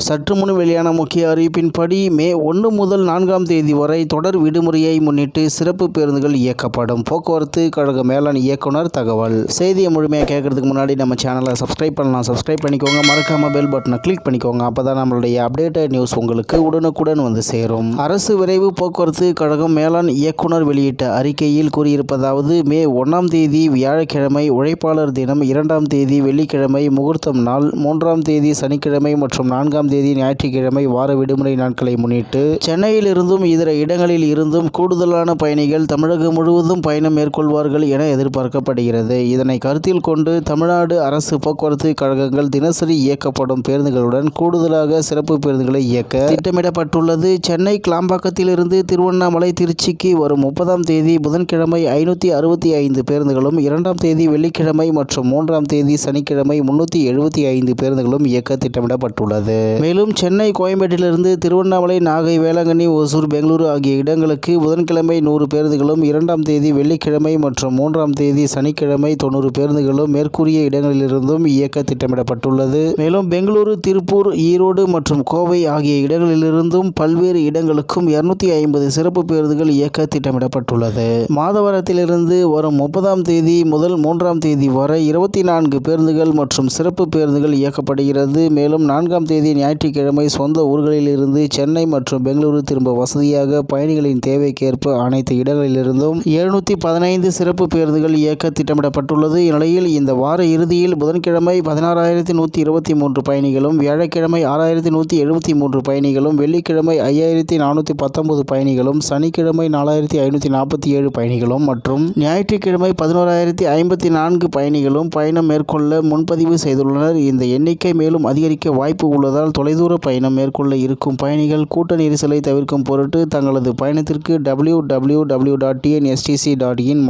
சற்று முன் வெளியான முக்கிய அறிவிப்பின்படி மே 1 முதல் 4ஆம் தேதி வரை தொடர் விடுமுறையை முன்னிட்டு சிறப்பு பேருந்துகள் இயக்கப்படும். போக்குவரத்து கழக மேலாண் இயக்குனர் தகவல். செய்தியை முழுமையாக கேட்கறதுக்கு முன்னாடி நம்ம சேனலை சப்ஸ்கிரைப் பண்ணலாம். சப்ஸ்கிரைப் பண்ணிக்கோங்க. மறக்காம பெல் பட்டனை கிளிக் பண்ணிக்கோங்க. அப்பதான் நம்மளுடைய அப்டேட்டட் நியூஸ் உங்களுக்கு உடனுக்குடன் வந்து சேரும். அரசு விரைவு போக்குவரத்து கழகம் மேலாண் இயக்குனர் வெளியிட்ட அறிக்கையில் கூறியிருப்பதாவது: மே 1ஆம் தேதி வியாழக்கிழமை உழைப்பாளர் தினம், 2ஆம் தேதி வெள்ளிக்கிழமை முகூர்த்தம் நாள், 3ஆம் தேதி சனிக்கிழமை மற்றும் 4ஆம் தேதி ஞாயிற்றுக்கிழமை வார விடுமுறை நாட்களை முன்னிட்டு சென்னையில் இருந்தும் இதர இடங்களில் இருந்தும் கூடுதலான பயணிகள் தமிழகம் முழுவதும் பயணம் மேற்கொள்வார்கள் என எதிர்பார்க்கப்படுகிறது. இதனை கருத்தில் கொண்டு தமிழ்நாடு அரசு போக்குவரத்து கழகங்கள் தினசரி இயக்கப்படும் பேருந்துகளுடன் கூடுதலாக சிறப்பு பேருந்துகளை இயக்க திட்டமிடப்பட்டுள்ளது. சென்னை கிளாம்பாக்கத்திலிருந்து திருவண்ணாமலை திருச்சிக்கு வரும் 30ஆம் தேதி புதன்கிழமை 565 பேருந்துகளும், 2ஆம் தேதி வெள்ளிக்கிழமை மற்றும் 3ஆம் தேதி சனிக்கிழமை 375 பேருந்துகளும் இயக்க திட்டமிடப்பட்டுள்ளது. மேலும் சென்னை கோயம்பேட்டிலிருந்து திருவண்ணாமலை, நாகை, வேளாங்கண்ணி, ஒசூர், பெங்களூரு ஆகிய இடங்களுக்கு புதன்கிழமை 100 பேருந்துகளும், 2ஆம் தேதி வெள்ளிக்கிழமை மற்றும் 3ஆம் தேதி சனிக்கிழமை 90 பேருந்துகளும் மேற்கூறிய இடங்களிலிருந்தும் இயக்க திட்டமிடப்பட்டுள்ளது. மேலும் பெங்களூரு, திருப்பூர், ஈரோடு மற்றும் கோவை ஆகிய இடங்களிலிருந்தும் பல்வேறு இடங்களுக்கும் 250 சிறப்பு பேருந்துகள் இயக்க திட்டமிடப்பட்டுள்ளது. மாதவரத்திலிருந்து வரும் 30ஆம் தேதி முதல் 3ஆம் தேதி வரை 24 பேருந்துகள் மற்றும் சிறப்பு பேருந்துகள் இயக்கப்படுகிறது. மேலும் 4ஆம் தேதி ஞாயிற்றுக்கிழமை சொந்த ஊர்களிலிருந்து சென்னை மற்றும் பெங்களூரு திரும்ப வசதியாக பயணிகளின் தேவைக்கேற்ப அனைத்து இடங்களிலிருந்தும் 715 சிறப்பு பேருந்துகள் இயக்க திட்டமிடப்பட்டுள்ளது. இந்நிலையில் இந்த வார இறுதியில் புதன்கிழமை 16,123 பயணிகளும், வியாழக்கிழமை 6,173 பயணிகளும், வெள்ளிக்கிழமை 5,419 பயணிகளும், சனிக்கிழமை 4,547 பயணிகளும் மற்றும் ஞாயிற்றுக்கிழமை 11,054 பயணிகளும் பயணம் மேற்கொள்ள முன்பதிவு செய்துள்ளனர். இந்த எண்ணிக்கை மேலும் அதிகரிக்க வாய்ப்பு உள்ளதால் தொலைதூர பயணம் மேற்கொள்ள இருக்கும் பயணிகள் கூட்ட நெரிசலை தவிர்க்கும் பொருட்டு தங்களது பயணத்திற்கு www.tnstc.in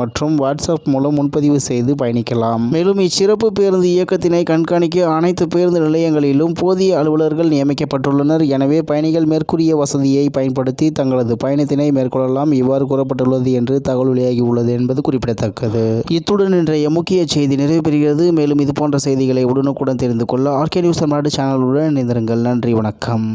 மற்றும் வாட்ஸ்அப் மூலம் முன்பதிவு செய்து பயணிக்கலாம். மேலும் இச்சிறப்பு பேருந்து இயக்கத்தினை கண்காணிக்க அனைத்து பேருந்து நிலையங்களிலும் போதிய அலுவலர்கள் நியமிக்கப்பட்டுள்ளனர். எனவே பயணிகள் மேற்கூறிய வசதியை பயன்படுத்தி தங்களது பயணத்தினை மேற்கொள்ளலாம். இவ்வாறு கூறப்பட்டுள்ளது என்று தகவல் வெளியாகியுள்ளது என்பது குறிப்பிடத்தக்கது. இத்துடன் இன்றைய முக்கிய செய்தி நிறைவு பெறுகிறது. மேலும் இதுபோன்ற செய்திகளை உடனுக்குடன் தெரிந்து கொள்ள ஆர்கே நியூஸ் தமிழ்நாடு சேனலுடன் இணைந்திருங்கள். நன்றி, வணக்கம்.